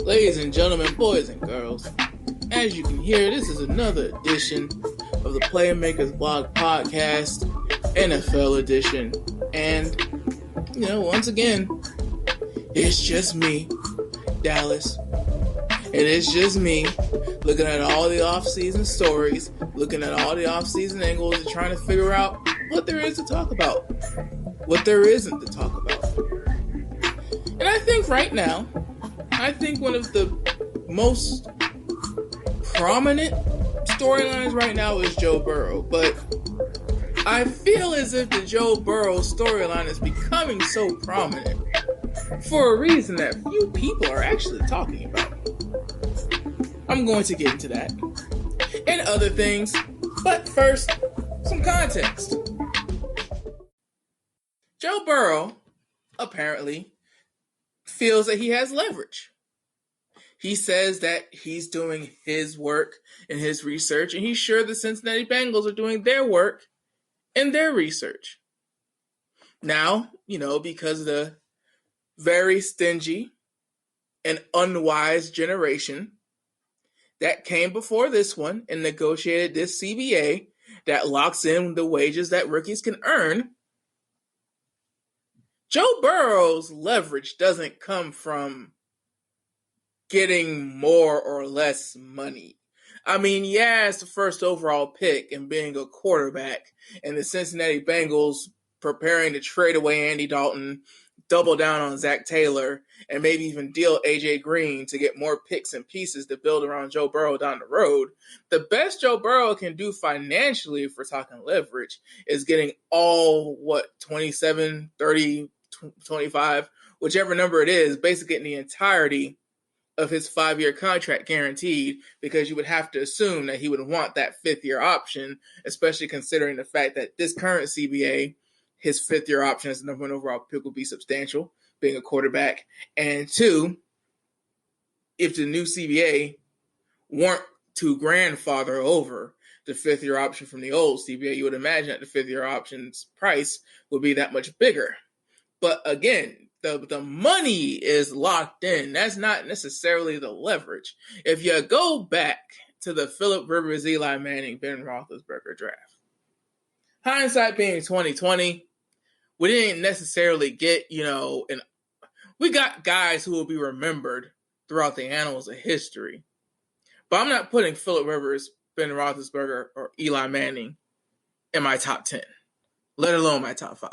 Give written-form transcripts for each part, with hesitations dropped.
Ladies and gentlemen, boys and girls, as you can hear, this is another edition of the Playmakers Blog Podcast, NFL edition. And, once again, it's just me, Dallas. And it's just me looking at all the off-season stories, looking at all the off-season angles, and trying to figure out what there is to talk about, what there isn't to talk about. And I think right now, one of the most prominent storylines right now is Joe Burrow. But I feel as if the Joe Burrow storyline is becoming so prominent for a reason that few people are actually talking about. I'm going to get into that and other things. But first, some context. Joe Burrow apparently feels that he has leverage. He says that he's doing his work and his research, and he's sure the Cincinnati Bengals are doing their work and their research. Now, because of the very stingy and unwise generation that came before this one and negotiated this CBA that locks in the wages that rookies can earn, Joe Burrow's leverage doesn't come from getting more or less money. I mean, yeah, it's the first overall pick and being a quarterback, and the Cincinnati Bengals preparing to trade away Andy Dalton, double down on Zach Taylor, and maybe even deal AJ Green to get more picks and pieces to build around Joe Burrow down the road. The best Joe Burrow can do financially, if we're talking leverage, is getting all, 27, 30, 25, whichever number it is, basically getting the entirety of his 5-year contract guaranteed, because you would have to assume that he would want that 5th-year option, especially considering the fact that this current CBA, his 5th-year option as the number 1 overall pick will be substantial, being a quarterback. And 2, if the new CBA weren't to grandfather over the 5th-year option from the old CBA, you would imagine that the 5th-year option's price would be that much bigger. But again, the money is locked in. That's not necessarily the leverage. If you go back to the Phillip Rivers, Eli Manning, Ben Roethlisberger draft, hindsight being 2020, we didn't necessarily get, and we got guys who will be remembered throughout the annals of history. But I'm not putting Phillip Rivers, Ben Roethlisberger, or Eli Manning in my top 10, let alone my top 5.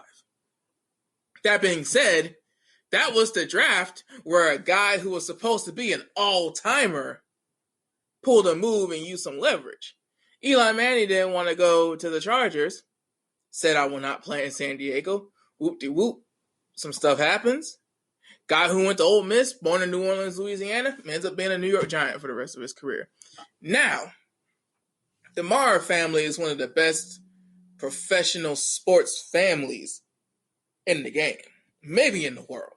That being said, that was the draft where a guy who was supposed to be an all-timer pulled a move and used some leverage. Eli Manning didn't want to go to the Chargers, said, I will not play in San Diego. Whoop-de-whoop. Some stuff happens. Guy who went to Ole Miss, born in New Orleans, Louisiana, ends up being a New York Giant for the rest of his career. Now, the Mara family is one of the best professional sports families in the game, maybe in the world.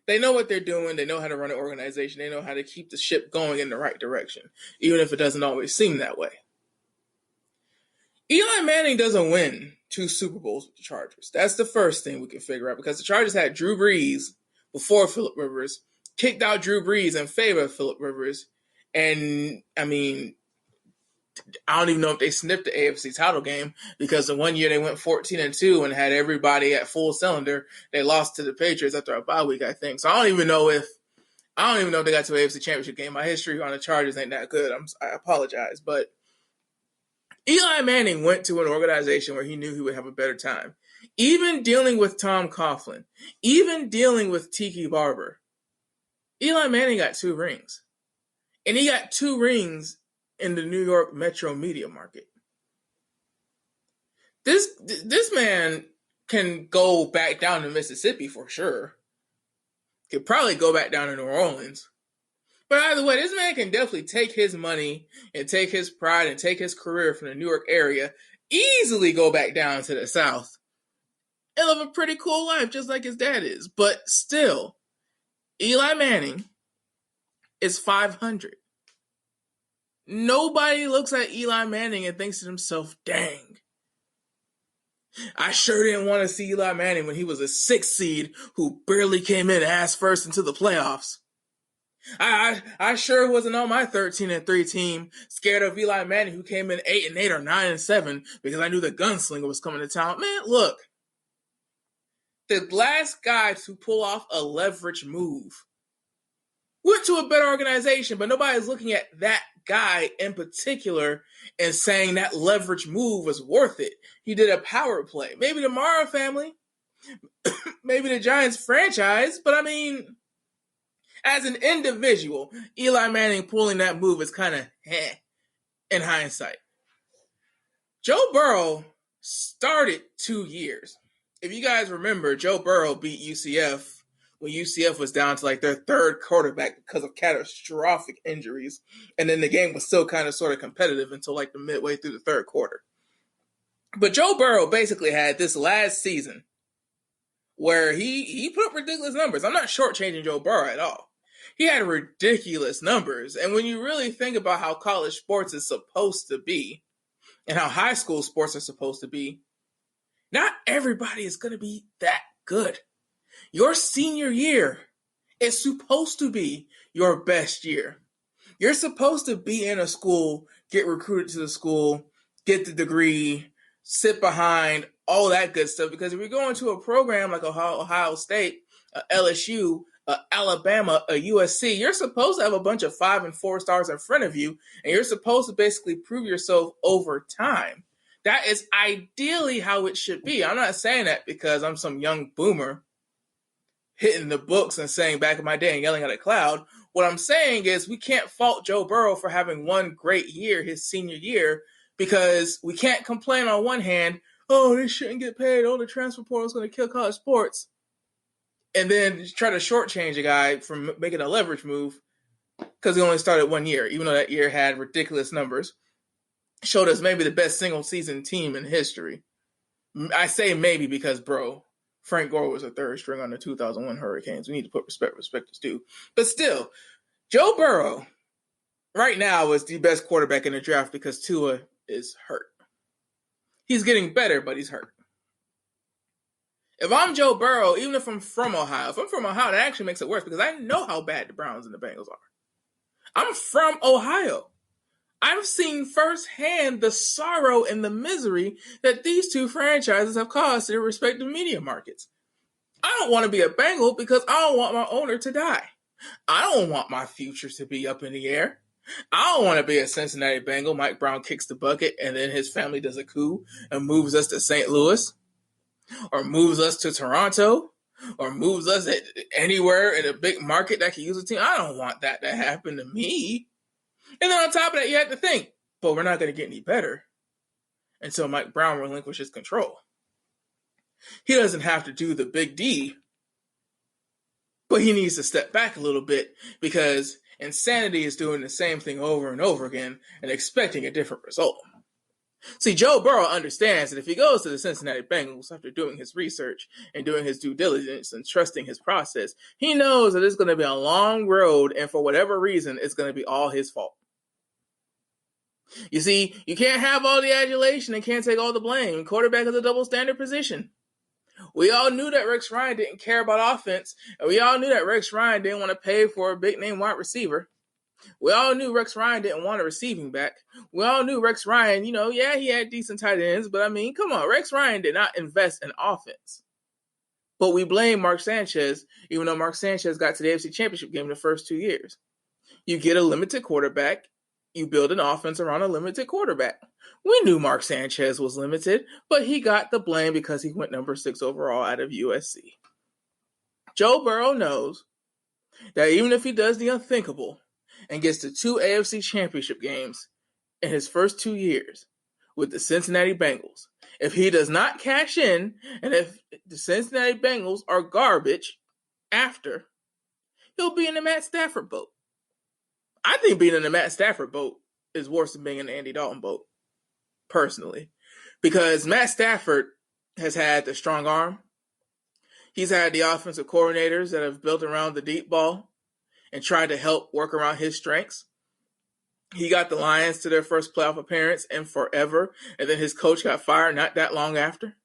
They know what they're doing. They know how to run an organization. They know how to keep the ship going in the right direction, even if it doesn't always seem that way. Eli Manning doesn't win 2 Super Bowls with the Chargers. That's the first thing we can figure out, because the Chargers had Drew Brees before Phillip Rivers, kicked out Drew Brees in favor of Phillip Rivers, and, I don't even know if they sniffed the AFC title game, because the one year they went 14-2 and had everybody at full cylinder. They lost to the Patriots after a bye week, I think. So I don't even know if they got to an AFC championship game. My history on the Chargers ain't that good. I apologize. But Eli Manning went to an organization where he knew he would have a better time. Even dealing with Tom Coughlin, even dealing with Tiki Barber, Eli Manning got 2 rings. And he got 2 rings in the New York metro media market. This man can go back down to Mississippi for sure. Could probably go back down to New Orleans. But either way, this man can definitely take his money and take his pride and take his career from the New York area, easily go back down to the South, and live a pretty cool life just like his dad is. But still, Eli Manning is 500. Nobody looks at Eli Manning and thinks to himself, dang, I sure didn't want to see Eli Manning when he was a 6th seed who barely came in ass first into the playoffs. I sure wasn't on my 13-3 team, scared of Eli Manning, who came in 8-8 or 9-7 because I knew the gunslinger was coming to town. Man, look, the last guy to pull off a leverage move went to a better organization, but nobody's looking at that guy in particular and saying that leverage move was worth it. He did a power play. Maybe the Mara family, maybe the Giants franchise, but I mean, as an individual, Eli Manning pulling that move is kind of in hindsight. Joe Burrow started 2 years. If you guys remember, Joe Burrow beat UCF when UCF was down to like their third quarterback because of catastrophic injuries. And then the game was still kind of sort of competitive until like the midway through the third quarter. But Joe Burrow basically had this last season where he put up ridiculous numbers. I'm not shortchanging Joe Burrow at all. He had ridiculous numbers. And when you really think about how college sports is supposed to be and how high school sports are supposed to be, not everybody is going to be that good. Your senior year is supposed to be your best year. You're supposed to be in a school, get recruited to the school, get the degree, sit behind, all that good stuff. Because if you're going to a program like Ohio State, LSU, Alabama, USC, you're supposed to have a bunch of 5 and 4 stars in front of you, and you're supposed to basically prove yourself over time. That is ideally how it should be. I'm not saying that because I'm some young boomer hitting the books and saying back in my day and yelling at a cloud. What I'm saying is we can't fault Joe Burrow for having one great year, his senior year, because we can't complain on one hand, oh, they shouldn't get paid, oh, the transfer portal is going to kill college sports, and then try to shortchange a guy from making a leverage move because he only started 1 year, even though that year had ridiculous numbers. Showed us maybe the best single-season team in history. I say maybe because, bro, Frank Gore was a third string on the 2001 Hurricanes. We need to put respect is due. But still, Joe Burrow right now is the best quarterback in the draft because Tua is hurt. He's getting better, but he's hurt. If I'm Joe Burrow, even if I'm from Ohio, that actually makes it worse because I know how bad the Browns and the Bengals are. I'm from Ohio. I've seen firsthand the sorrow and the misery that these two franchises have caused to their respective media markets. I don't want to be a Bengal because I don't want my owner to die. I don't want my future to be up in the air. I don't want to be a Cincinnati Bengal. Mike Brown kicks the bucket and then his family does a coup and moves us to St. Louis or moves us to Toronto or moves us anywhere in a big market that can use a team. I don't want that to happen to me. And then on top of that, you have to think, but we're not going to get any better until Mike Brown relinquishes control. He doesn't have to do the big D, but he needs to step back a little bit because insanity is doing the same thing over and over again and expecting a different result. See, Joe Burrow understands that if he goes to the Cincinnati Bengals after doing his research and doing his due diligence and trusting his process, he knows that it's going to be a long road, and for whatever reason, it's going to be all his fault. You see, you can't have all the adulation and can't take all the blame. Quarterback is a double standard position. We all knew that Rex Ryan didn't care about offense, and we all knew that Rex Ryan didn't want to pay for a big-name wide receiver. We all knew Rex Ryan didn't want a receiving back. We all knew Rex Ryan, he had decent tight ends, but I mean, come on, Rex Ryan did not invest in offense. But we blame Mark Sanchez, even though Mark Sanchez got to the AFC Championship game in the first 2 years. You get a limited quarterback. You build an offense around a limited quarterback. We knew Mark Sanchez was limited, but he got the blame because he went number 6 overall out of USC. Joe Burrow knows that even if he does the unthinkable and gets to 2 AFC Championship games in his first 2 years with the Cincinnati Bengals, if he does not cash in and if the Cincinnati Bengals are garbage after, he'll be in the Matt Stafford boat. I think being in the Matt Stafford boat is worse than being in the Andy Dalton boat, personally. Because Matt Stafford has had the strong arm. He's had the offensive coordinators that have built around the deep ball and tried to help work around his strengths. He got the Lions to their first playoff appearance in forever, and then his coach got fired not that long after.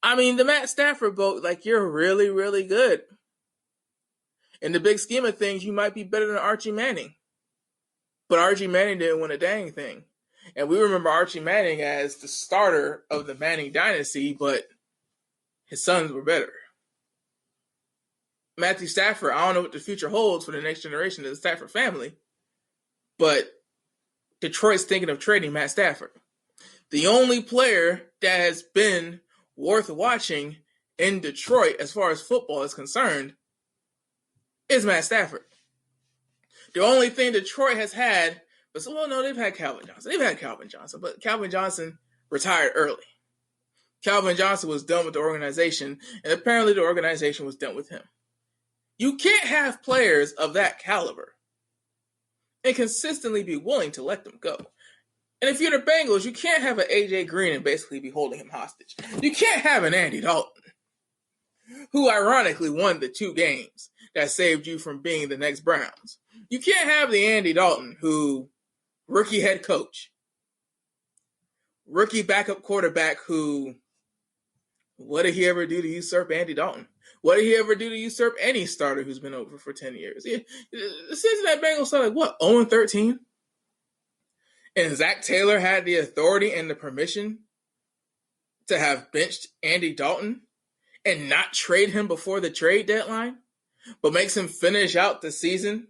I mean, the Matt Stafford boat, you're really, really good. In the big scheme of things, you might be better than Archie Manning. But Archie Manning didn't win a dang thing. And we remember Archie Manning as the starter of the Manning dynasty, but his sons were better. Matthew Stafford, I don't know what the future holds for the next generation of the Stafford family, but Detroit's thinking of trading Matt Stafford. The only player that has been worth watching in Detroit as far as football is concerned is Matt Stafford. The only thing Detroit has had, they've had Calvin Johnson. But Calvin Johnson retired early. Calvin Johnson was done with the organization, and apparently the organization was done with him. You can't have players of that caliber and consistently be willing to let them go. And if you're the Bengals, you can't have an A.J. Green and basically be holding him hostage. You can't have an Andy Dalton, who ironically won the 2 games that saved you from being the next Browns. You can't have the Andy Dalton who, rookie head coach, rookie backup quarterback who, what did he ever do to usurp Andy Dalton? What did he ever do to usurp any starter who's been over for 10 years? The Cincinnati Bengals started, 0-13? And Zach Taylor had the authority and the permission to have benched Andy Dalton and not trade him before the trade deadline, but makes him finish out the season,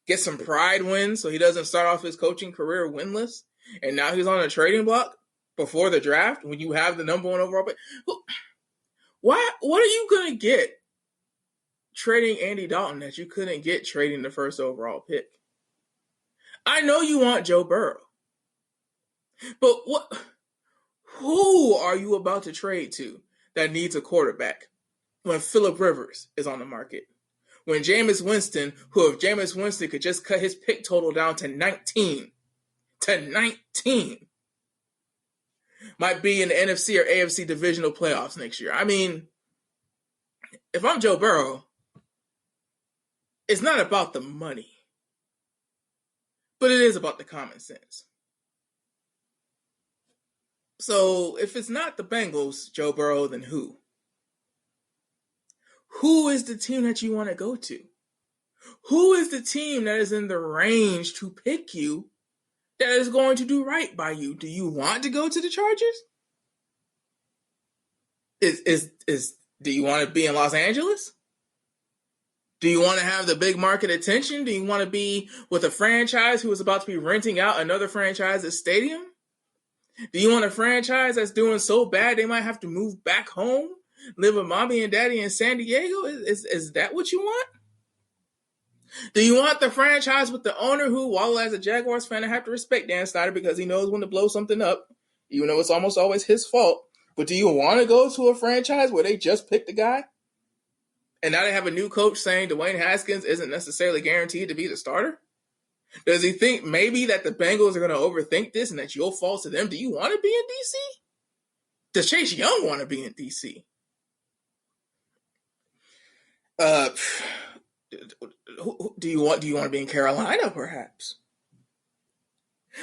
get some pride wins so he doesn't start off his coaching career winless, and now he's on a trading block before the draft when you have the number 1 overall pick. What are you going to get trading Andy Dalton that you couldn't get trading the first overall pick? I know you want Joe Burrow, but who are you about to trade to that needs a quarterback when Phillip Rivers is on the market? When Jameis Winston, who if Jameis Winston could just cut his pick total down to 19, might be in the NFC or AFC divisional playoffs next year. I mean, if I'm Joe Burrow, it's not about the money, but it is about the common sense. So if it's not the Bengals, Joe Burrow, then who? Who is the team that you want to go to? Who is the team that is in the range to pick you that is going to do right by you? Do you want to go to the Chargers? Do you want to be in Los Angeles? Do you want to have the big market attention? Do you want to be with a franchise who is about to be renting out another franchise's stadium? Do you want a franchise that's doing so bad they might have to move back home, live with mommy and daddy in San Diego? Is that what you want? Do you want the franchise with the owner who, while as a Jaguars fan, I have to respect Dan Snyder because he knows when to blow something up, even though it's almost always his fault. But do you want to go to a franchise where they just picked a guy? And now they have a new coach saying Dwayne Haskins isn't necessarily guaranteed to be the starter? Does he think maybe that the Bengals are going to overthink this and that you'll fall to them? Do you want to be in D.C.? Does Chase Young want to be in D.C.? Do you want to be in Carolina, perhaps?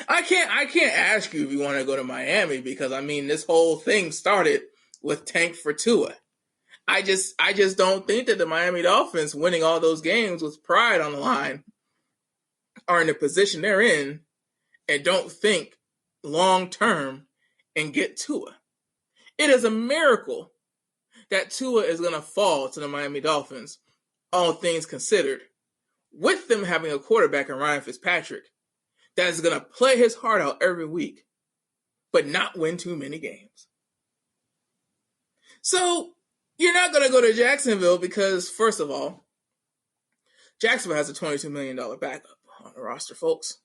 I can't ask you if you want to go to Miami because, I mean, this whole thing started with Tank for Tua. I just don't think that the Miami Dolphins winning all those games with pride on the line are in the position they're in and don't think long-term and get Tua. It is a miracle that Tua is going to fall to the Miami Dolphins, all things considered, with them having a quarterback in Ryan Fitzpatrick that is going to play his heart out every week, but not win too many games. So you're not going to go to Jacksonville because, first of all, Jacksonville has a $22 million backup on the roster, folks.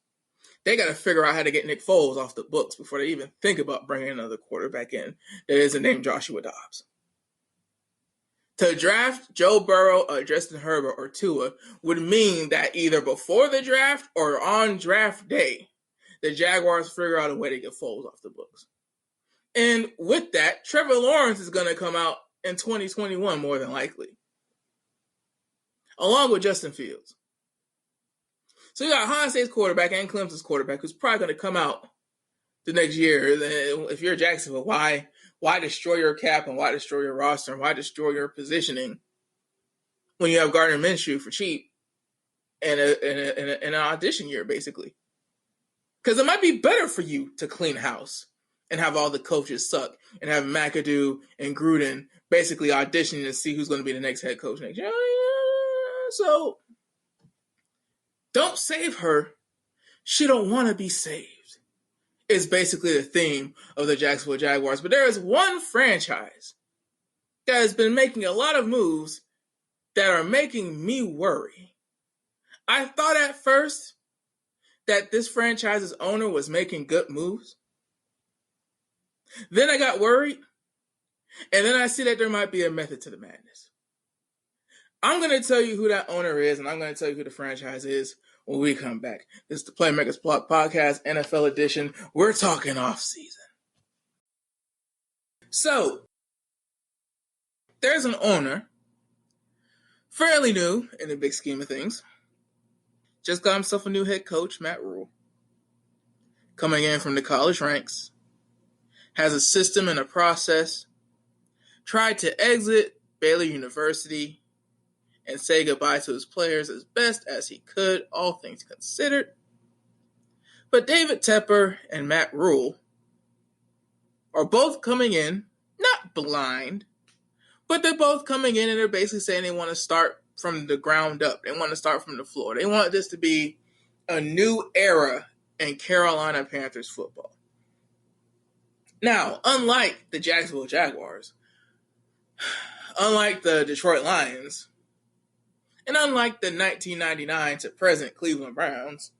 They got to figure out how to get Nick Foles off the books before they even think about bringing another quarterback in that isn't named Joshua Dobbs. To draft Joe Burrow or Justin Herbert or Tua would mean that either before the draft or on draft day, the Jaguars figure out a way to get Foles off the books. And with that, Trevor Lawrence is going to come out in 2021 more than likely, along with Justin Fields. So you got Ohio State's quarterback and Clemson's quarterback who's probably going to come out the next year. If you're Jacksonville, why destroy your cap and why destroy your roster and why destroy your positioning when you have Gardner Minshew for cheap in an audition year, basically. Because it might be better for you to clean house and have all the coaches suck and have McAdoo and Gruden basically auditioning to see who's going to be the next head coach next year. So don't save her. She don't want to be saved. Is basically the theme of the Jacksonville Jaguars. But there is one franchise that has been making a lot of moves that are making me worry. I thought at first that this franchise's owner was making good moves. Then I got worried, and then I see that there might be a method to the madness. I'm going to tell you who that owner is, and I'm going to tell you who the franchise is when we come back. This is the Playmakers Block Podcast, NFL edition. We're talking off season. So, there's an owner, fairly new in the big scheme of things. Just got himself a new head coach, Matt Rhule. Coming in from the college ranks. Has a system and a process. Tried to exit Baylor University and say goodbye to his players as best as he could, all things considered. But David Tepper and Matt Rhule are both coming in, not blind, but they're both coming in and they're basically saying they want to start from the ground up. They want to start from the floor. They want this to be a new era in Carolina Panthers football. Now, unlike the Jacksonville Jaguars, unlike the Detroit Lions, and unlike the 1999 to present Cleveland Browns,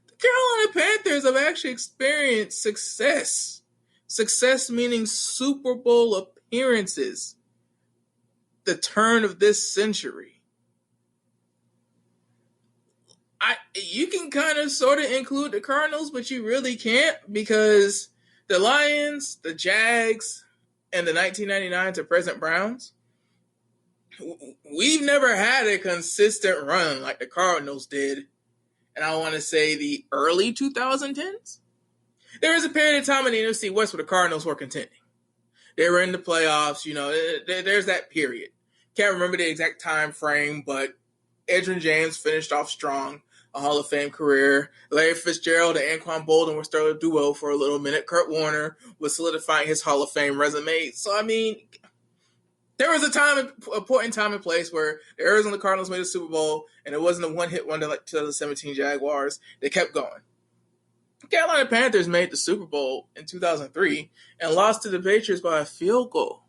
the Carolina Panthers have actually experienced success. Success meaning Super Bowl appearances. The turn of this century. You can kind of sort of include the Cardinals, but you really can't because the Lions, the Jags, and the 1999 to present Browns, we've never had a consistent run like the Cardinals did. And I want to say the early 2010s. There was a period of time in the NFC West where the Cardinals were contending. They were in the playoffs, there's that period. Can't remember the exact time frame, but Edgerrin James finished off strong, a Hall of Fame career. Larry Fitzgerald and Anquan Boldin were still a duo for a little minute. Kurt Warner was solidifying his Hall of Fame resume. So, there was a point in time and place where the Arizona Cardinals made a Super Bowl, and it wasn't a one-hit wonder like 2017 Jaguars. They kept going. Carolina Panthers made the Super Bowl in 2003 and lost to the Patriots by a field goal.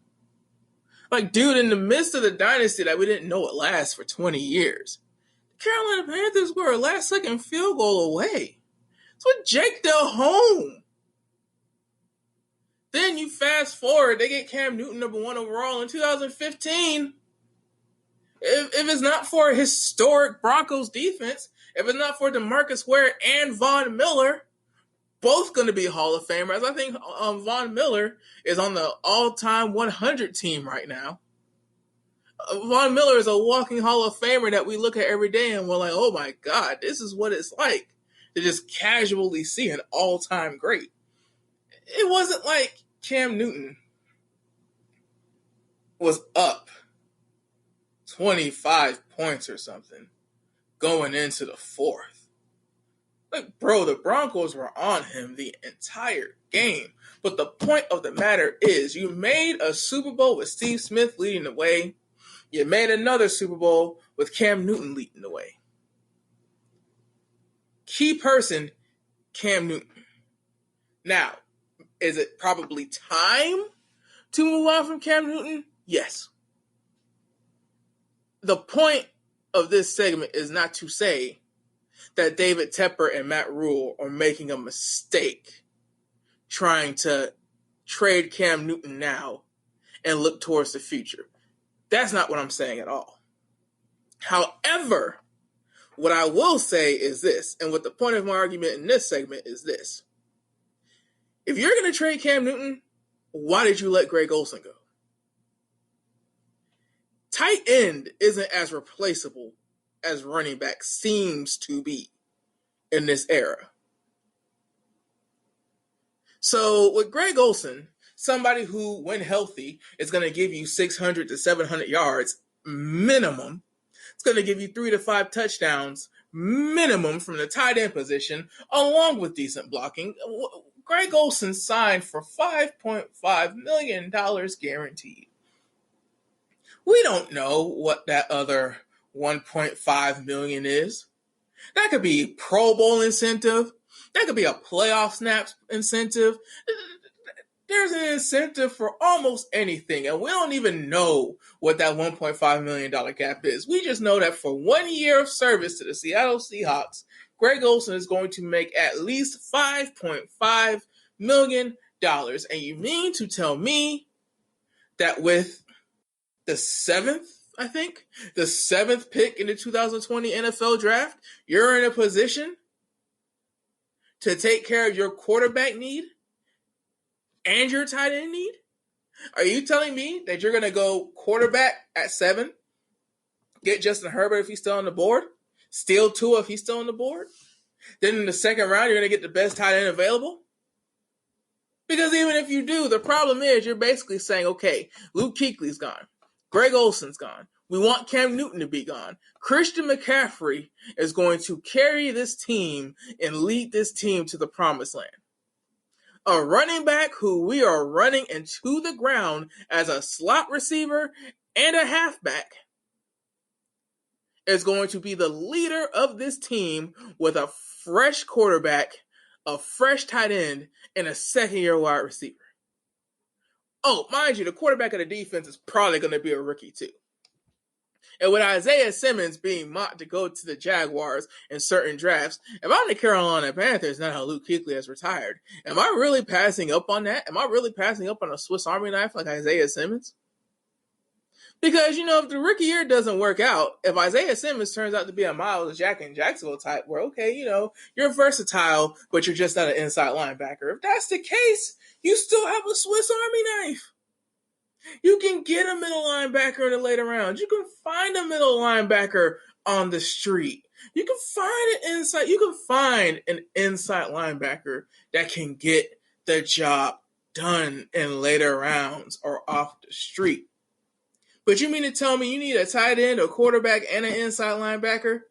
Dude, in the midst of the dynasty that we didn't know would last for 20 years, the Carolina Panthers were a last-second field goal away. It's with Jake Delhomme. Then you fast forward, they get Cam Newton number 1 overall in 2015. If it's not for a historic Broncos defense, if it's not for DeMarcus Ware and Von Miller, both going to be Hall of Famers. I think Von Miller is on the all-time 100 team right now. Von Miller is a walking Hall of Famer that we look at every day and we're like, oh my God, this is what it's like to just casually see an all-time great. It wasn't like Cam Newton was up 25 points or something going into the fourth. Bro, the Broncos were on him the entire game. But the point of the matter is, you made a Super Bowl with Steve Smith leading the way. You made another Super Bowl with Cam Newton leading the way. Key person, Cam Newton. Now, is it probably time to move on from Cam Newton? Yes. The point of this segment is not to say that David Tepper and Matt Rhule are making a mistake trying to trade Cam Newton now and look towards the future. That's not what I'm saying at all. However, what I will say is this, and what the point of my argument in this segment is this. If you're going to trade Cam Newton, why did you let Greg Olsen go? Tight end isn't as replaceable as running back seems to be in this era. So with Greg Olsen, somebody who, when healthy, is going to give you 600 to 700 yards minimum. It's going to give you 3 to 5 touchdowns minimum from the tight end position, along with decent blocking. Greg Olsen signed for $5.5 million guaranteed. We don't know what that other $1.5 million is. That could be Pro Bowl incentive. That could be a playoff snaps incentive. There's an incentive for almost anything, and we don't even know what that $1.5 million cap is. We just know that for 1 year of service to the Seattle Seahawks, Greg Olsen is going to make at least $5.5 million. And you mean to tell me that with the seventh pick in the 2020 NFL draft, you're in a position to take care of your quarterback need and your tight end need? Are you telling me that you're going to go quarterback at 7, get Justin Herbert if he's still on the board, steal Tua if he's still on the board, then in the second round you're going to get the best tight end available? Because even if you do, the problem is you're basically saying, okay, Luke Kuechly's gone, Greg Olsen's gone, we want Cam Newton to be gone. Christian McCaffrey is going to carry this team and lead this team to the promised land. A running back who we are running into the ground as a slot receiver and a halfback is going to be the leader of this team with a fresh quarterback, a fresh tight end, and a second-year wide receiver. Oh, mind you, the quarterback of the defense is probably going to be a rookie too. And with Isaiah Simmons being mocked to go to the Jaguars in certain drafts, if I'm the Carolina Panthers, not how Luke Kuechly has retired, am I really passing up on that? Am I really passing up on a Swiss Army knife like Isaiah Simmons? Because, if the rookie year doesn't work out, if Isaiah Simmons turns out to be a Miles Jack in Jacksonville type, where, okay, you're versatile, but you're just not an inside linebacker. If that's the case, you still have a Swiss Army knife. You can get a middle linebacker in the later rounds. You can find a middle linebacker on the street. You can find an inside linebacker that can get the job done in later rounds or off the street. But you mean to tell me you need a tight end, a quarterback, and an inside linebacker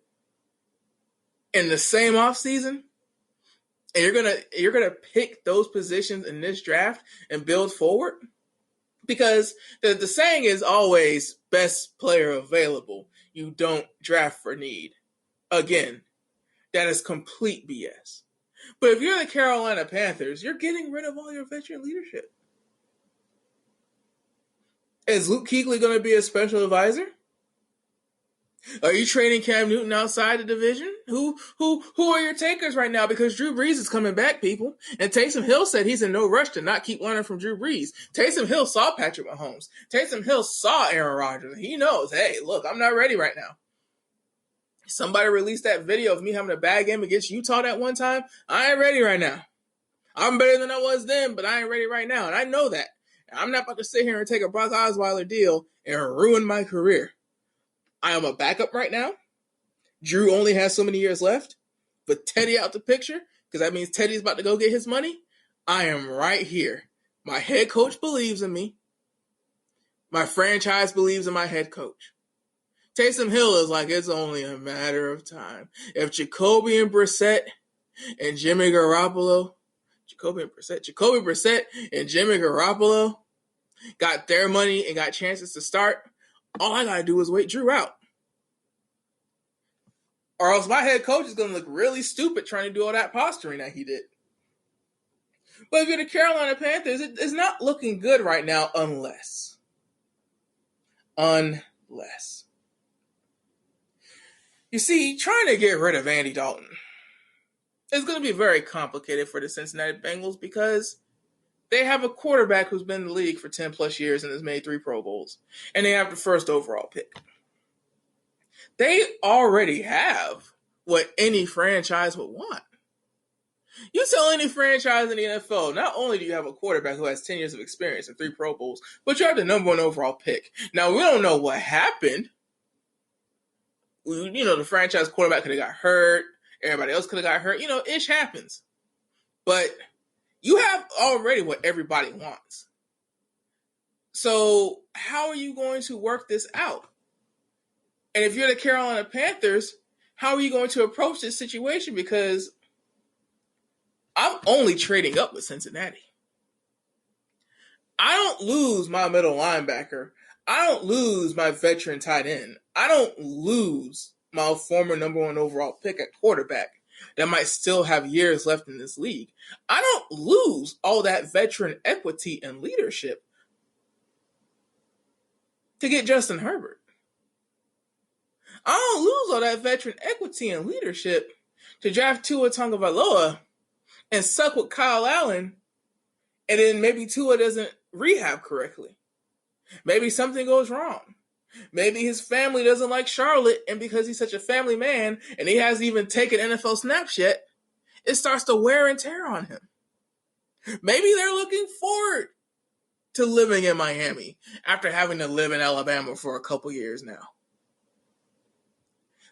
in the same offseason? And you're gonna pick those positions in this draft and build forward? Because the saying is always best player available. You don't draft for need. Again, that is complete BS. But if you're the Carolina Panthers, you're getting rid of all your veteran leadership. Is Luke Kuechly going to be a special advisor? Are you trading Cam Newton outside the division? Who are your takers right now? Because Drew Brees is coming back, people. And Taysom Hill said he's in no rush to not keep learning from Drew Brees. Taysom Hill saw Patrick Mahomes. Taysom Hill saw Aaron Rodgers. He knows, hey, look, I'm not ready right now. Somebody released that video of me having a bad game against Utah that one time. I ain't ready right now. I'm better than I was then, but I ain't ready right now. And I know that. I'm not about to sit here and take a Brock Osweiler deal and ruin my career. I am a backup right now. Drew only has so many years left. But Teddy out the picture, because that means Teddy's about to go get his money. I am right here. My head coach believes in me. My franchise believes in my head coach. Taysom Hill is like, it's only a matter of time. If Jacoby Brissett and Jimmy Garoppolo got their money and got chances to start, all I gotta do is wait Drew out. Or else my head coach is gonna look really stupid trying to do all that posturing that he did. But if you're the Carolina Panthers, it's not looking good right now unless. You see, trying to get rid of Andy Dalton is going to be very complicated for the Cincinnati Bengals because they have a quarterback who's been in the league for 10 plus years and has made 3 Pro Bowls. And they have the first overall pick. They already have what any franchise would want. You tell any franchise in the NFL, not only do you have a quarterback who has 10 years of experience and 3 Pro Bowls, but you have the number 1 overall pick. Now, we don't know what happened. The franchise quarterback could have got hurt. Everybody else could have got hurt. Ish happens. But you have already what everybody wants. So how are you going to work this out? And if you're the Carolina Panthers, how are you going to approach this situation? Because I'm only trading up with Cincinnati. I don't lose my middle linebacker. I don't lose my veteran tight end. I don't lose my former number 1 overall pick at quarterback that might still have years left in this league. I don't lose all that veteran equity and leadership to get Justin Herbert. I don't lose all that veteran equity and leadership to draft Tua Tagovailoa and suck with Kyle Allen, and then maybe Tua doesn't rehab correctly. Maybe something goes wrong. Maybe his family doesn't like Charlotte, and because he's such a family man and he hasn't even taken NFL snaps yet, it starts to wear and tear on him. Maybe they're looking forward to living in Miami after having to live in Alabama for a couple years now.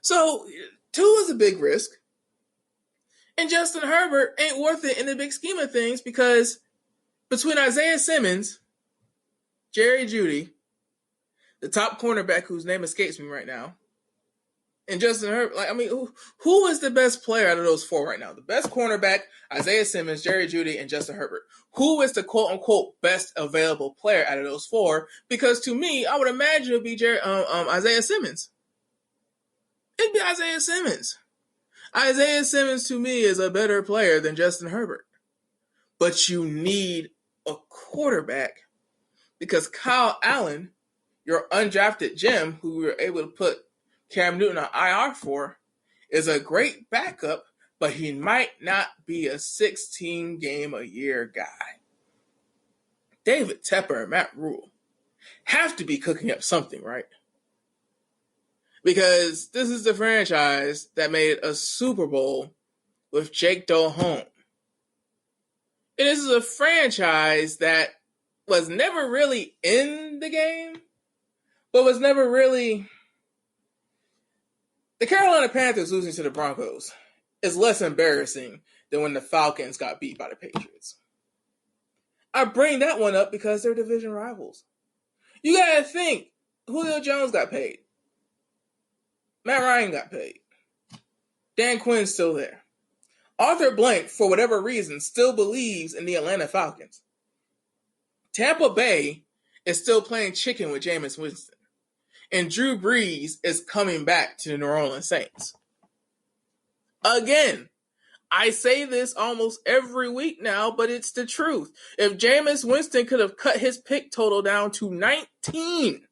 So, Tua's a big risk. And Justin Herbert ain't worth it in the big scheme of things because between Isaiah Simmons, Jerry Jeudy, the top cornerback whose name escapes me right now, and Justin Herbert, who is the best player out of those 4 right now? The best cornerback, Isaiah Simmons, Jerry Jeudy, and Justin Herbert. Who is the quote-unquote best available player out of those 4? Because to me, I would imagine it would be Isaiah Simmons. It'd be Isaiah Simmons. Isaiah Simmons, to me, is a better player than Justin Herbert. But you need a quarterback because Kyle Allen, your undrafted gem, who we were able to put Cam Newton on IR for, is a great backup, but he might not be a 16-game-a-year guy. David Tepper and Matt Rule have to be cooking up something, right? Because this is the franchise that made a Super Bowl with Jake Delhomme. And this is a franchise that was never really in the game, but was never really... The Carolina Panthers losing to the Broncos is less embarrassing than when the Falcons got beat by the Patriots. I bring that one up because they're division rivals. You gotta think, Julio Jones got paid. Matt Ryan got paid. Dan Quinn's still there. Arthur Blank, for whatever reason, still believes in the Atlanta Falcons. Tampa Bay is still playing chicken with Jameis Winston. And Drew Brees is coming back to the New Orleans Saints. Again, I say this almost every week now, but it's the truth. If Jameis Winston could have cut his pick total down to 19,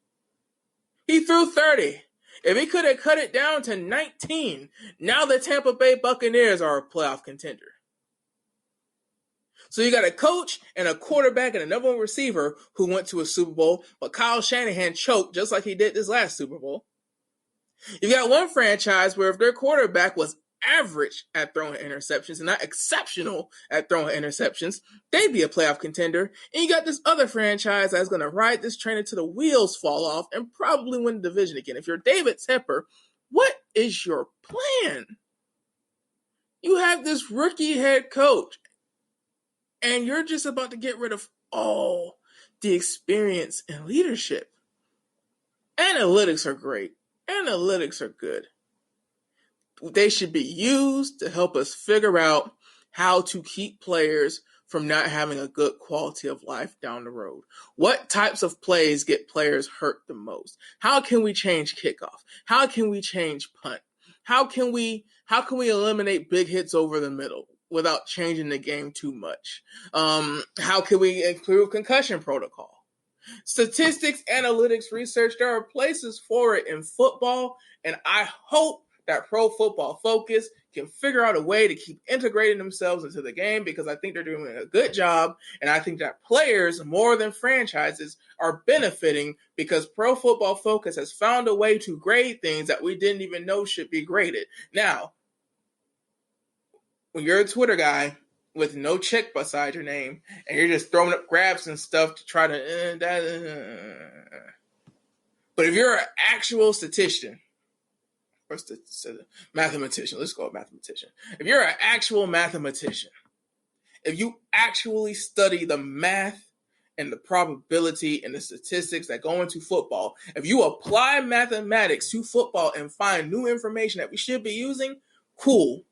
he threw 30. If he could have cut it down to 19, now the Tampa Bay Buccaneers are a playoff contender. So you got a coach and a quarterback and a number 1 receiver who went to a Super Bowl, but Kyle Shanahan choked just like he did this last Super Bowl. You got one franchise where if their quarterback was average at throwing interceptions and not exceptional at throwing interceptions, they'd be a playoff contender. And you got this other franchise that's going to ride this train until the wheels fall off and probably win the division again. If you're David Tepper, what is your plan? You have this rookie head coach, and you're just about to get rid of all the experience and leadership. Analytics are great. Analytics are good. They should be used to help us figure out how to keep players from not having a good quality of life down the road. What types of plays get players hurt the most? How can we change kickoff? How can we change punt? How can we eliminate big hits over the middle without changing the game too much? How can we improve concussion protocol? Statistics, analytics, research, there are places for it in football, and I hope that Pro Football Focus can figure out a way to keep integrating themselves into the game because I think they're doing a good job, and I think that players, more than franchises, are benefiting because Pro Football Focus has found a way to grade things that we didn't even know should be graded. Now, when you're a Twitter guy with no check beside your name, and you're just throwing up grabs and stuff to try to... But if you're an actual statistician, or mathematician, let's go with mathematician. If you're an actual mathematician, if you actually study the math and the probability and the statistics that go into football. If you apply mathematics to football and find new information that we should be using, cool.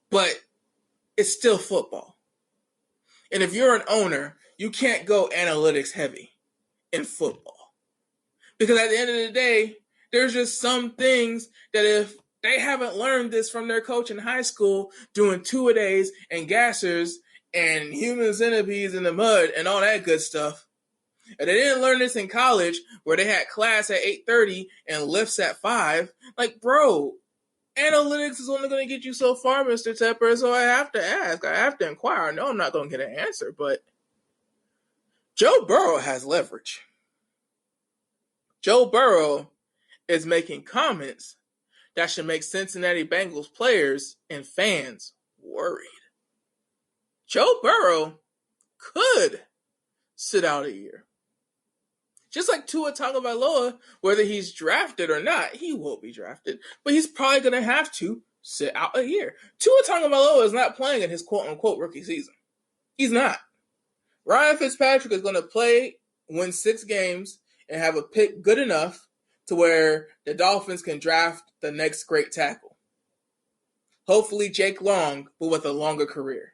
But it's still football. And if you're an owner, you can't go analytics heavy in football. Because at the end of the day, there's just some things that if they haven't learned this from their coach in high school, doing two-a-days and gassers and human centipedes in the mud and all that good stuff, and they didn't learn this in college where they had class at 8:30 and lifts at 5, like, bro, analytics is only going to get you so far, Mr. Tepper, so I have to ask. I have to inquire. I know I'm not going to get an answer, but Joe Burrow has leverage. Joe Burrow is making comments that should make Cincinnati Bengals players and fans worried. Joe Burrow could sit out a year. Just like Tua Tagovailoa, whether he's drafted or not, he will be drafted, but he's probably going to have to sit out a year. Tua Tagovailoa is not playing in his quote-unquote rookie season. He's not. Ryan Fitzpatrick is going to play, win 6 games, and have a pick good enough to where the Dolphins can draft the next great tackle. Hopefully Jake Long, but with a longer career.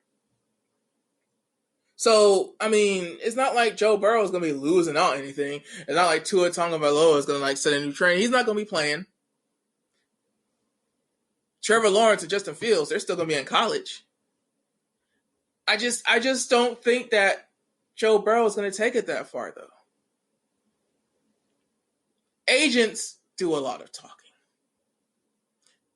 So, I mean, it's not like Joe Burrow is going to be losing out on anything. It's not like Tua Tagovailoa is going to set a new trend. He's not going to be playing. Trevor Lawrence and Justin Fields, they're still going to be in college. I just don't think that Joe Burrow is going to take it that far, though. Agents do a lot of talking.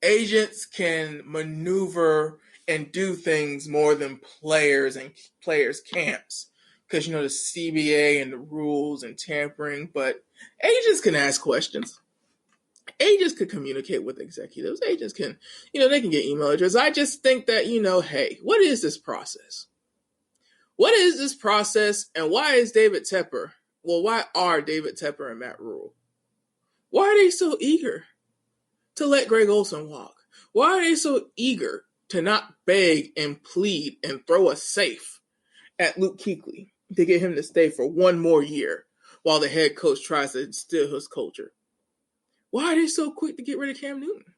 Agents can maneuver and do things more than players and players' camps. Because, the CBA and the rules and tampering. But agents can ask questions. Agents can communicate with executives. Agents can, they can get email addresses. I just think that, hey, what is this process? What is this process, and why is David Tepper? Well, why are David Tepper and Matt Rule? Why are they so eager to let Greg Olsen walk? Why are they so eager to not beg and plead and throw a safe at Luke Kuechly to get him to stay for one more year while the head coach tries to instill his culture? Why are they so quick to get rid of Cam Newton?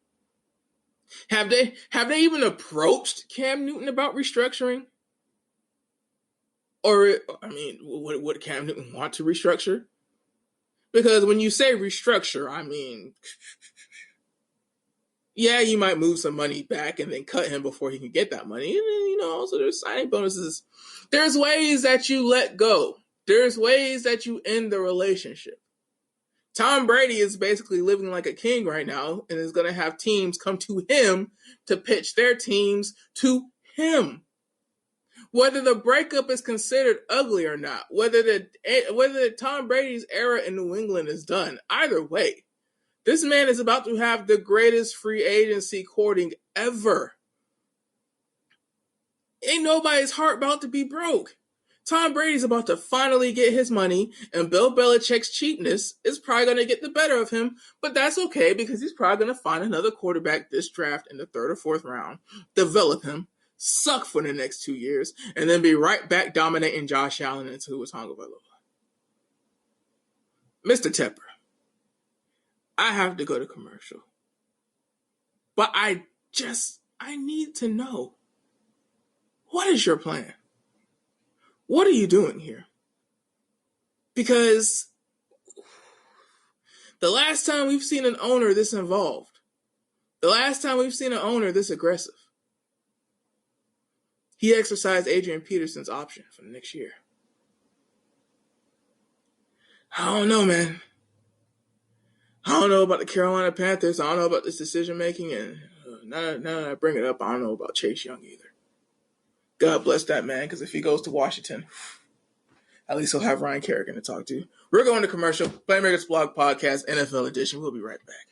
Have they even approached Cam Newton about restructuring? Or, would Cam Newton want to restructure? Because when you say restructure, yeah, you might move some money back and then cut him before he can get that money. And then, also there's signing bonuses. There's ways that you let go. There's ways that you end the relationship. Tom Brady is basically living like a king right now and is going to have teams come to him to pitch their teams to him. Whether the breakup is considered ugly or not, whether Tom Brady's era in New England is done, either way, this man is about to have the greatest free agency courting ever. Ain't nobody's heart about to be broke. Tom Brady's about to finally get his money, and Bill Belichick's cheapness is probably going to get the better of him, but that's okay because he's probably going to find another quarterback this draft in the 3rd or 4th round, develop him, suck for the next 2 years, and then be right back dominating Josh Allen and Tua Tagovailoa. Mr. Tepper, I have to go to commercial. But I need to know, what is your plan? What are you doing here? Because the last time we've seen an owner this involved, the last time we've seen an owner this aggressive, he exercised Adrian Peterson's option for the next year. I don't know, man. I don't know about the Carolina Panthers. I don't know about this decision-making. And now that I bring it up, I don't know about Chase Young either. God bless that man, because if he goes to Washington, at least he'll have Ryan Kerrigan to talk to. We're going to commercial. Playmakers Blog Podcast, NFL Edition. We'll be right back.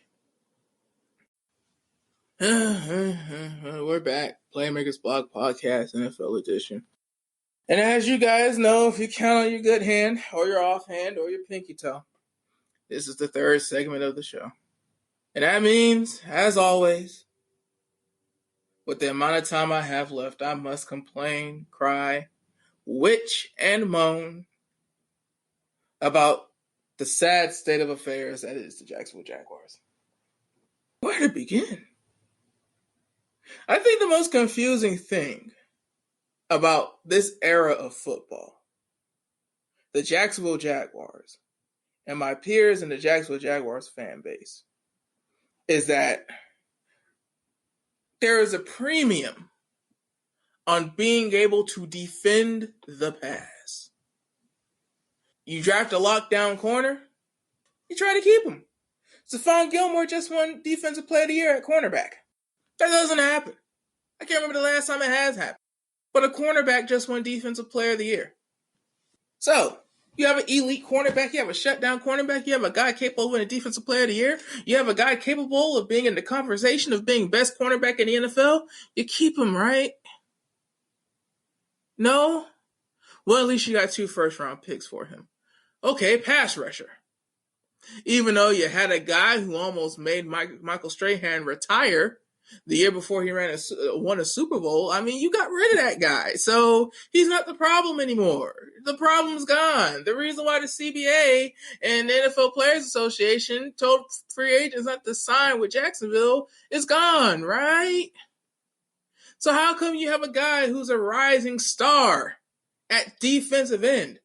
We're back. Playmakers Blog Podcast, NFL Edition. And as you guys know, if you count on your good hand or your offhand or your pinky toe, this is the 3rd segment of the show. And that means, as always, with the amount of time I have left, I must complain, cry, witch, and moan about the sad state of affairs that is the Jacksonville Jaguars. Where to begin? I think the most confusing thing about this era of football, the Jacksonville Jaguars, and my peers in the Jacksonville Jaguars fan base, is that there is a premium on being able to defend the pass. You draft a lockdown corner, you try to keep him. Stephon Gilmore just won Defensive Player of the Year at cornerback. That doesn't happen. I can't remember the last time it has happened. But a cornerback just won Defensive Player of the Year. So, you have an elite cornerback, you have a shutdown cornerback, you have a guy capable of winning Defensive Player of the Year, you have a guy capable of being in the conversation of being best cornerback in the NFL, you keep him, right? No? Well, at least you got 2 first-round picks for him. Okay, pass rusher. Even though you had a guy who almost made Michael Strahan retire the year before he won a Super Bowl, I mean, you got rid of that guy. So he's not the problem anymore. The problem's gone. The reason why the CBA and the NFL Players Association told free agents not to sign with Jacksonville is gone, right? So how come you have a guy who's a rising star at defensive end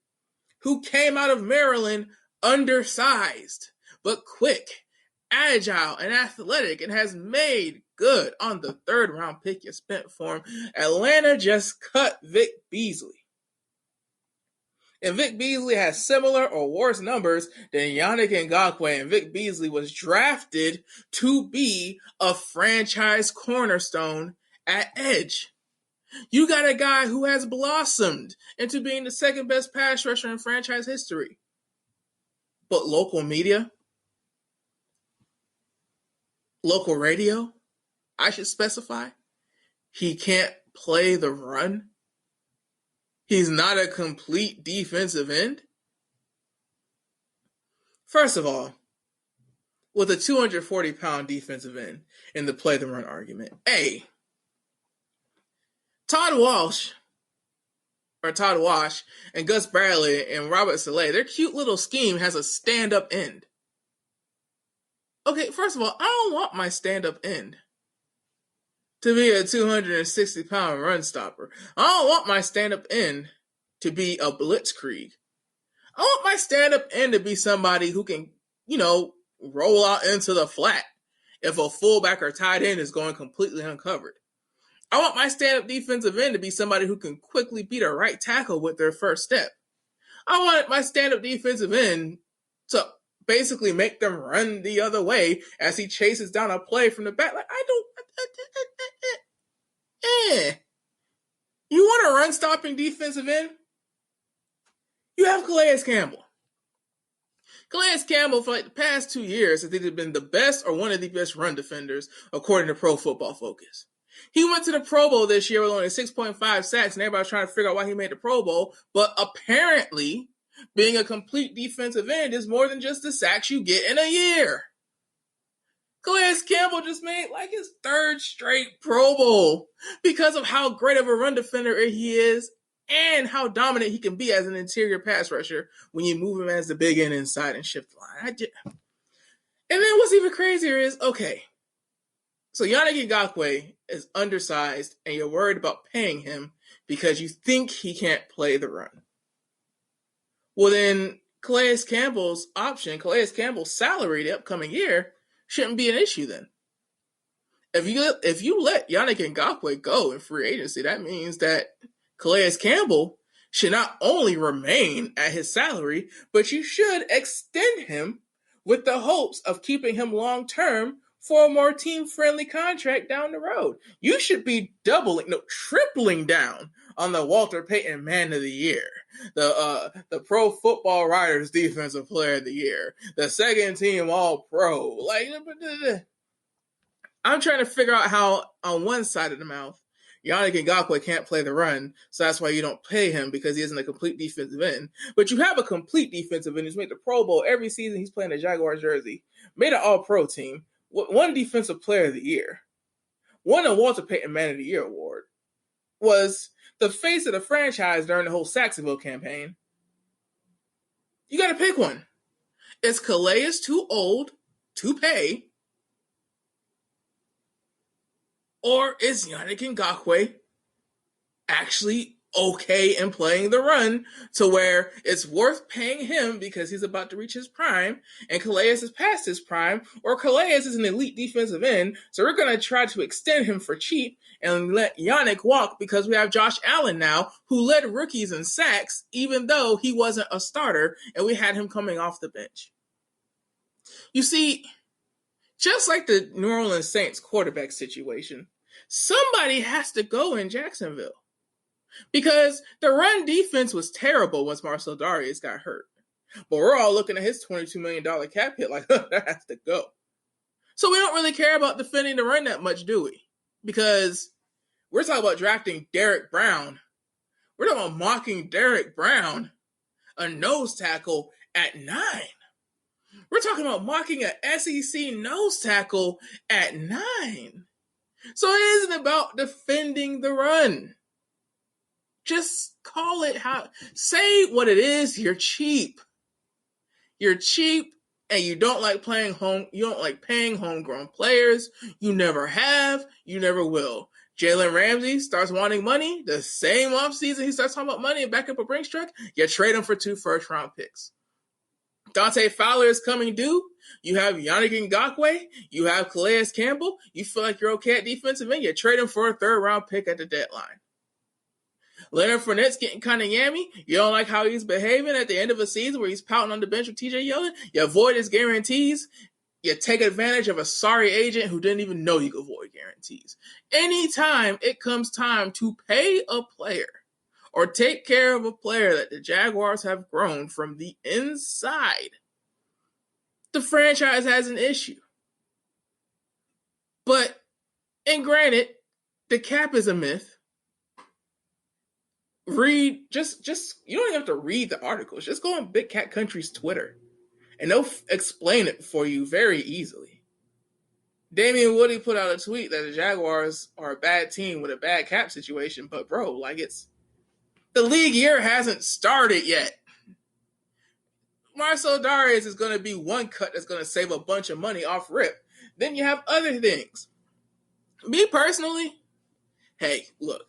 who came out of Maryland undersized, but quick, agile, and athletic, and has made good on the 3rd round pick you spent for him? Atlanta just cut Vic Beasley. And Vic Beasley has similar or worse numbers than Yannick Ngakoue, and Vic Beasley was drafted to be a franchise cornerstone at edge. You got a guy who has blossomed into being the 2nd best pass rusher in franchise history. But local media, local radio, I should specify, he can't play the run. He's not a complete defensive end. First of all, with a 240-pound defensive end in the play the run argument, Todd Wash and Gus Bradley and Robert Saleh, their cute little scheme has a stand-up end. Okay, first of all, I don't want my stand-up end to be a 260-pound run stopper. I don't want my stand-up end to be a blitzkrieg. I want my stand-up end to be somebody who can, roll out into the flat if a fullback or tight end is going completely uncovered. I want my stand-up defensive end to be somebody who can quickly beat a right tackle with their first step. I want my stand-up defensive end to basically make them run the other way as he chases down a play from the back. Like, You want a run-stopping defensive end? You have Calais Campbell. Calais Campbell, for the past 2 years, has either been the best or one of the best run defenders, according to Pro Football Focus. He went to the Pro Bowl this year with only 6.5 sacks, and everybody's trying to figure out why he made the Pro Bowl. But apparently, being a complete defensive end is more than just the sacks you get in a year. Calais Campbell just made his 3rd straight Pro Bowl because of how great of a run defender he is and how dominant he can be as an interior pass rusher when you move him as the big end inside and shift the line. And then what's even crazier is, so Yannick Ngakoue is undersized and you're worried about paying him because you think he can't play the run. Well, then Calais Campbell's salary the upcoming year shouldn't be an issue then. If you let Yannick Ngakoue go in free agency, that means that Calais Campbell should not only remain at his salary, but you should extend him with the hopes of keeping him long-term for a more team-friendly contract down the road. You should be tripling down on the Walter Payton Man of the Year, the Pro Football Writers Defensive Player of the Year, the 2nd team All-Pro. I'm trying to figure out how, on one side of the mouth, Yannick Ngakoue can't play the run, so that's why you don't pay him, because he isn't a complete defensive end. But you have a complete defensive end who's made the Pro Bowl every season he's playing a Jaguars jersey, made an All-Pro team, won Defensive Player of the Year, won a Walter Payton Man of the Year award, was the face of the franchise during the whole Saxonville campaign. You got to pick one. Is Calais too old to pay? Or is Yannick Ngakoue actually okay in playing the run to where it's worth paying him because he's about to reach his prime and Calais is past his prime, or Calais is an elite defensive end, so we're going to try to extend him for cheap and let Yannick walk because we have Josh Allen now, who led rookies in sacks even though he wasn't a starter and we had him coming off the bench. You see, just like the New Orleans Saints quarterback situation, somebody has to go in Jacksonville. Because the run defense was terrible once Marcel Darius got hurt. But we're all looking at his $22 million cap hit like, that has to go. So we don't really care about defending the run that much, do we? Because we're talking about drafting Derek Brown. We're talking about mocking Derek Brown, a nose tackle at 9. We're talking about mocking an SEC nose tackle at 9. So it isn't about defending the run. Just call it how, say what it is. You're cheap. You're cheap and you don't like paying homegrown players. You never have, you never will. Jalen Ramsey starts wanting money. The same offseason he starts talking about money and back up a Brinks truck, you trade him for 2 first-round picks. Dante Fowler is coming due. You have Yannick Ngakoue. You have Calais Campbell. You feel like you're okay at defensive end. You trade him for a 3rd-round pick at the deadline. Leonard Fournette's getting kind of yammy. You don't like how he's behaving at the end of a season where he's pouting on the bench with TJ Yeldon. You avoid his guarantees. You take advantage of a sorry agent who didn't even know you could avoid guarantees. Anytime it comes time to pay a player or take care of a player that the Jaguars have grown from the inside, the franchise has an issue. But, and granted, the cap is a myth. Read, just you don't even have to read the articles. Just go on Big Cat Country's Twitter and they'll explain it for you very easily. Damian Woody put out a tweet that the Jaguars are a bad team with a bad cap situation, but bro, like, it's the league year hasn't started yet. Marcel Darius is going to be one cut that's going to save a bunch of money off rip. Then you have other things. Me personally, hey, look.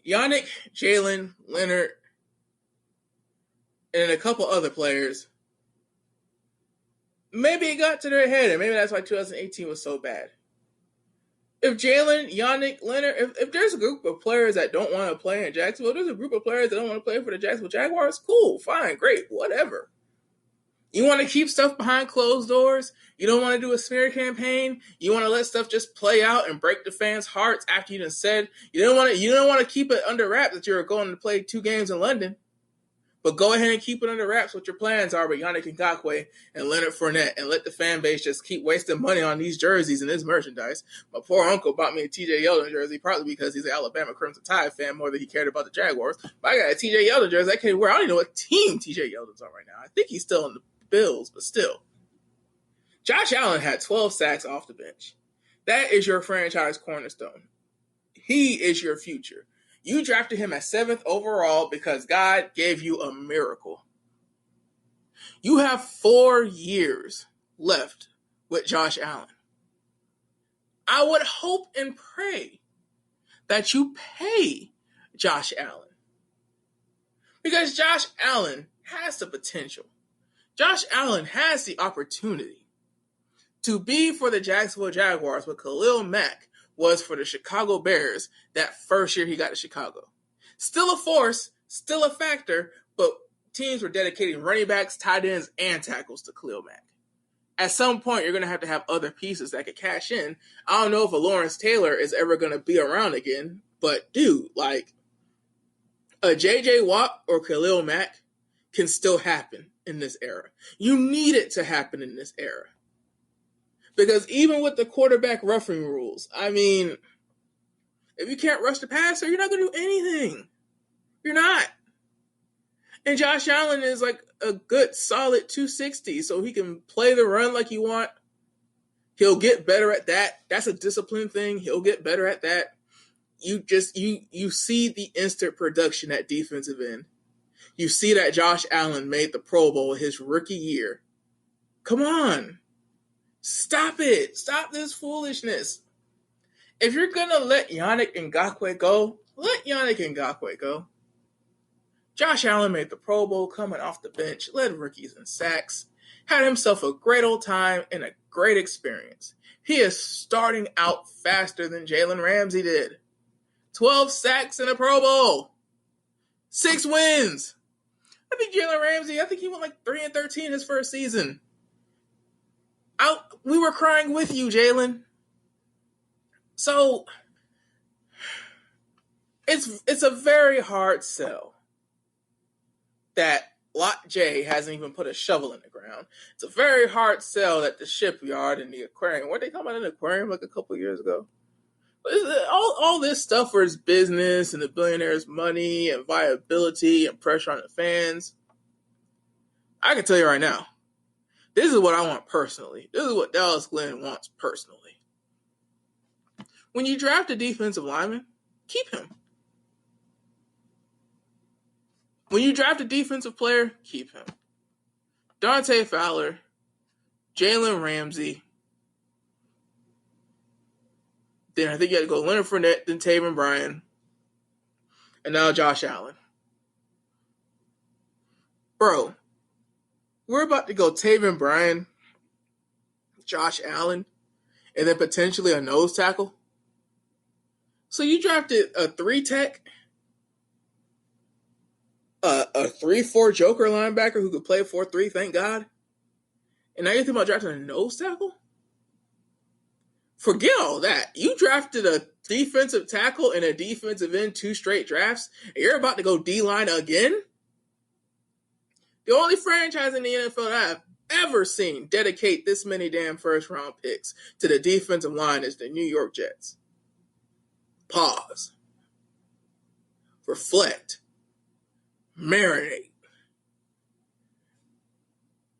Yannick, Jalen, Leonard, and a couple other players, maybe it got to their head, and maybe that's why 2018 was so bad. If Jalen, Yannick, Leonard, if there's a group of players that don't want to play in Jacksonville, there's a group of players that don't want to play for the Jacksonville Jaguars, cool, fine, great, whatever. You want to keep stuff behind closed doors? You don't want to do a smear campaign? You want to let stuff just play out and break the fans' hearts after you done said you don't want to keep it under wraps that you're going to play 2 games in London? But go ahead and keep it under wraps what your plans are with Yannick Ngakoue and Leonard Fournette, and let the fan base just keep wasting money on these jerseys and this merchandise. My poor uncle bought me a TJ Yeldon jersey, partly because he's an Alabama Crimson Tide fan more than he cared about the Jaguars. But I got a TJ Yeldon jersey I can't wear. I don't even know what team TJ Yeldon's on right now. I think he's still in the Bills, but still. Josh Allen had 12 sacks off the bench. That is your franchise cornerstone. He is your future. You drafted him at 7th overall because God gave you a miracle. You have 4 years left with Josh Allen. I would hope and pray that you pay Josh Allen. Because Josh Allen has the potential. Josh Allen has the opportunity to be for the Jacksonville Jaguars what Khalil Mack was for the Chicago Bears that first year he got to Chicago. Still a force, still a factor, but teams were dedicating running backs, tight ends, and tackles to Khalil Mack. At some point, you're going to have other pieces that could cash in. I don't know if a Lawrence Taylor is ever going to be around again, but dude, like, a J.J. Watt or Khalil Mack can still happen in this era. You need it to happen in this era. Because even with the quarterback roughing rules, I mean, if you can't rush the passer, you're not going to do anything. You're not. And Josh Allen is like a good, solid 260, so he can play the run like you want. He'll get better at that. That's a discipline thing. He'll get better at that. You see the instant production at defensive end. You see that Josh Allen made the Pro Bowl his rookie year. Come on. Stop it. Stop this foolishness. If you're going to let Yannick Ngakoue go, let Yannick Ngakoue go. Josh Allen made the Pro Bowl coming off the bench, led rookies in sacks, had himself a great old time and a great experience. He is starting out faster than Jalen Ramsey did. 12 sacks in a Pro Bowl. 6 wins. I think Jalen Ramsey, he went like 3-13 his first season. We were crying with you, Jalen. So, it's a very hard sell that Lot J hasn't even put a shovel in the ground. It's a very hard sell that the shipyard and the aquarium, weren't they talking about an aquarium like a couple of years ago? All this stuff for his business and the billionaire's money and viability and pressure on the fans. I can tell you right now, this is what I want personally. This is what Dallas Glenn wants personally. When you draft a defensive lineman, keep him. When you draft a defensive player, keep him. Dante Fowler, Jalen Ramsey. Then I think you had to go Leonard Fournette, then Taven Bryan, and now Josh Allen. Bro, we're about to go Taven Bryan, Josh Allen, and then potentially a nose tackle. So you drafted a 3-tech, a 3-4 joker linebacker who could play 4-3, thank God. And now you're thinking about drafting a nose tackle? Forget all that. You drafted a defensive tackle and a defensive end 2 straight drafts, and you're about to go D-line again? The only franchise in the NFL that I've ever seen dedicate this many damn first-round picks to the defensive line is the New York Jets. Pause. Reflect. Marinate.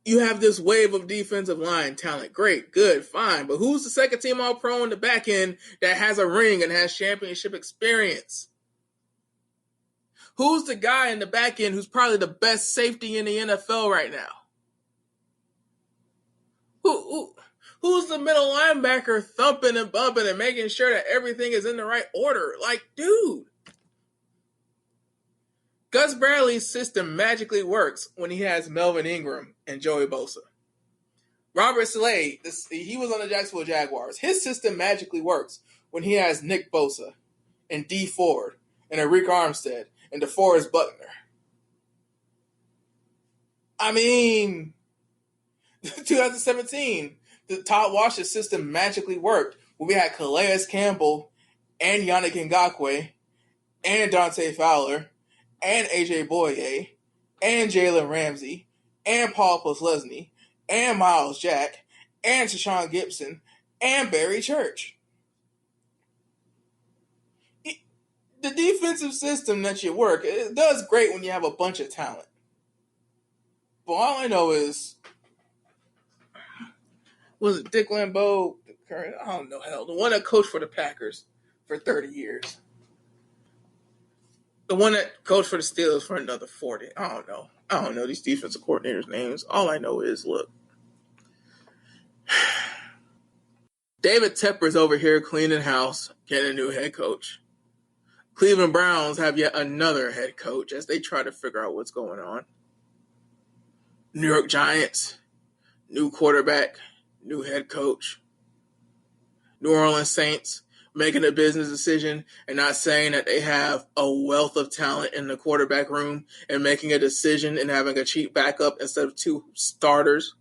You have this wave of defensive line talent. Great, good, fine. But who's the second team All-Pro in the back end that has a ring and has championship experience? Who's the guy in the back end who's probably the best safety in the NFL right now? Who's the middle linebacker thumping and bumping and making sure that everything is in the right order? Like, dude. Gus Bradley's system magically works when he has Melvin Ingram and Joey Bosa. Robert Saleh, he was on the Jacksonville Jaguars. His system magically works when he has Nick Bosa and D Ford and Arik Armstead and DeForest Buckner. I mean, 2017, the Todd Washington system magically worked when we had Calais Campbell and Yannick Ngakoue and Dante Fowler and AJ Boye and Jalen Ramsey and Paul Posluszny and Miles Jack and Tashawn Gibson and Barry Church. The defensive system that you work, it does great when you have a bunch of talent. But all I know is, was it Dick LeBeau? I don't know, hell. The one that coached for the Packers for 30 years. The one that coached for the Steelers for another 40. I don't know. I don't know these defensive coordinators' names. All I know is, look. David Tepper's over here cleaning house, getting a new head coach. Cleveland Browns have yet another head coach as they try to figure out what's going on. New York Giants, new quarterback, new head coach. New Orleans Saints making a business decision and not saying that they have a wealth of talent in the quarterback room and making a decision and having a cheap backup instead of 2 starters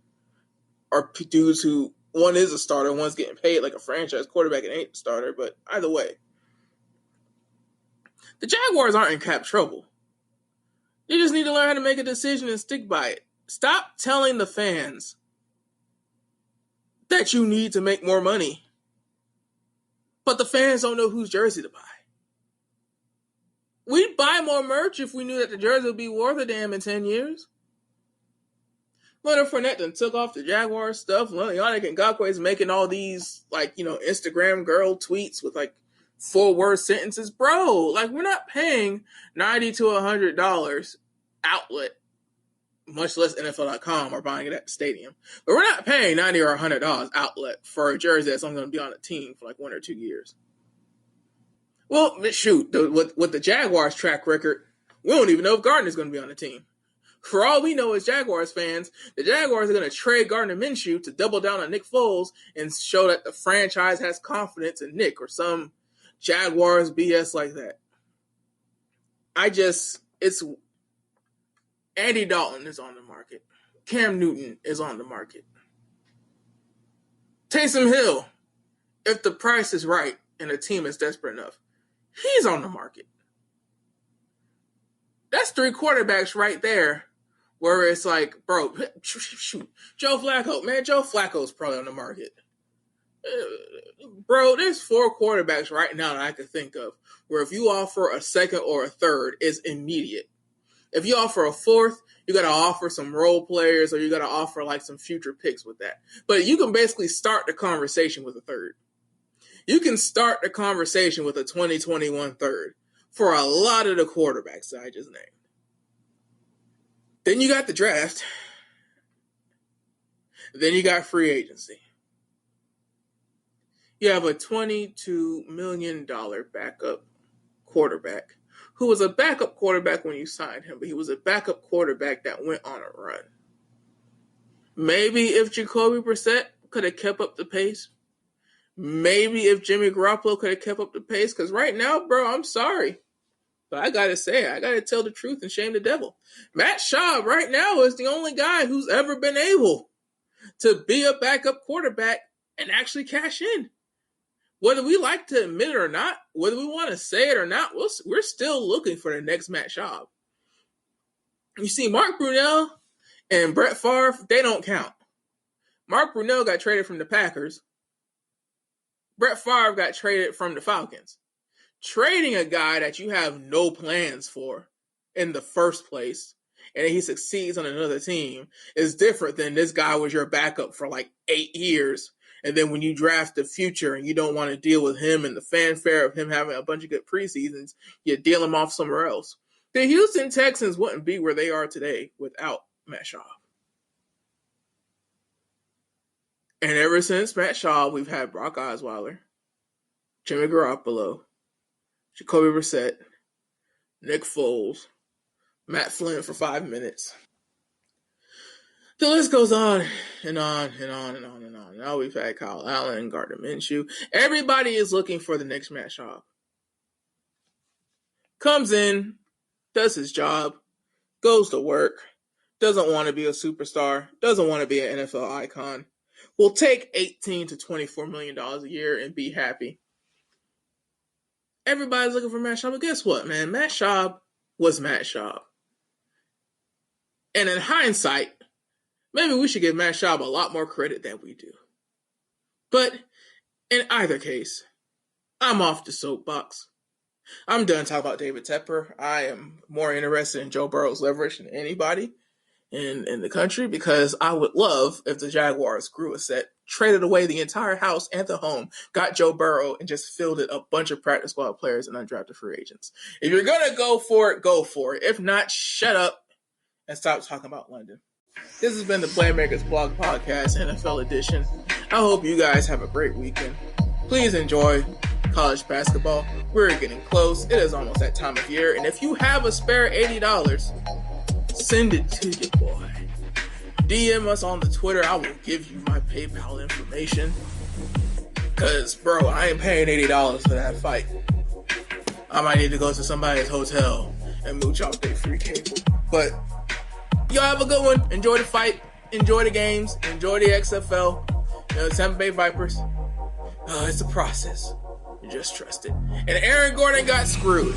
or dudes who, one is a starter, one's getting paid like a franchise quarterback and ain't a starter, but either way. The Jaguars aren't in cap trouble. They just need to learn how to make a decision and stick by it. Stop telling the fans that you need to make more money, but the fans don't know whose jersey to buy. We'd buy more merch if we knew that the jersey would be worth a damn in 10 years. Leonard Fournette done took off the Jaguars stuff. Yannick Ngakoue is making all these, Instagram girl tweets with, 4-word sentences. Bro, we're not paying $90 to $100 outlet, much less NFL.com, are buying it at the stadium. But we're not paying $90 or $100 outlet for a jersey that's only going to be on a team for like 1 or 2 years. Well, shoot, with the Jaguars' track record, we don't even know if Gardner's going to be on the team. For all we know as Jaguars fans, the Jaguars are going to trade Gardner Minshew to double down on Nick Foles and show that the franchise has confidence in Nick or some Jaguars BS like that. It's Andy Dalton is on the market. Cam Newton is on the market. Taysom Hill, if the price is right and the team is desperate enough, he's on the market. That's 3 quarterbacks right there where it's like, bro, shoot, Joe Flacco. Man, Joe Flacco's probably on the market. Bro, there's 4 quarterbacks right now that I could think of where if you offer a second or a third, it's immediate. If you offer a fourth, you got to offer some role players or you got to offer like some future picks with that. But you can basically start the conversation with a third. You can start the conversation with a 2021 third for a lot of the quarterbacks that I just named. Then you got the draft. Then you got free agency. You have a $22 million backup quarterback who was a backup quarterback when you signed him, but he was a backup quarterback that went on a run. Maybe if Jacoby Brissett could have kept up the pace, maybe if Jimmy Garoppolo could have kept up the pace, because right now, bro, I'm sorry, but I got to tell the truth and shame the devil. Matt Schaub right now is the only guy who's ever been able to be a backup quarterback and actually cash in. Whether we like to admit it or not, whether we want to say it or not, we're still looking for the next Matt Schaub. You see, Mark Brunell and Brett Favre, they don't count. Mark Brunell got traded from the Packers. Brett Favre got traded from the Falcons. Trading a guy that you have no plans for in the first place, and he succeeds on another team, is different than this guy was your backup for like 8 years. And then when you draft the future and you don't want to deal with him and the fanfare of him having a bunch of good preseasons, you deal him off somewhere else. The Houston Texans wouldn't be where they are today without Matt Schaub. And ever since Matt Schaub, we've had Brock Osweiler, Jimmy Garoppolo, Jacoby Brissett, Nick Foles, Matt Flynn for 5 minutes. The list goes on and on and on and on and on. Now we've had Kyle Allen, Gardner Minshew. Everybody is looking for the next Matt Schaub. Comes in, does his job, goes to work, doesn't want to be a superstar, doesn't want to be an NFL icon, will take $18 to $24 million a year and be happy. Everybody's looking for Matt Schaub, but guess what, man? Matt Schaub was Matt Schaub. And in hindsight, maybe we should give Matt Schaub a lot more credit than we do. But in either case, I'm off the soapbox. I'm done talking about David Tepper. I am more interested in Joe Burrow's leverage than anybody in the country because I would love if the Jaguars grew a set, traded away the entire house and the home, got Joe Burrow, and just fielded a bunch of practice squad players and undrafted free agents. If you're going to go for it, go for it. If not, shut up and stop talking about London. This has been the Playmakers Blog Podcast, NFL edition. I hope you guys have a great weekend. Please enjoy college basketball. We're getting close. It is almost that time of year. And if you have a spare $80, send it to your boy. DM us on the Twitter. I will give you my PayPal information. Because, bro, I ain't paying $80 for that fight. I might need to go to somebody's hotel and mooch off their free cable. But y'all have a good one. Enjoy the fight. Enjoy the games. Enjoy the XFL. The Tampa Bay Vipers. It's a process. You just trust it. And Aaron Gordon got screwed.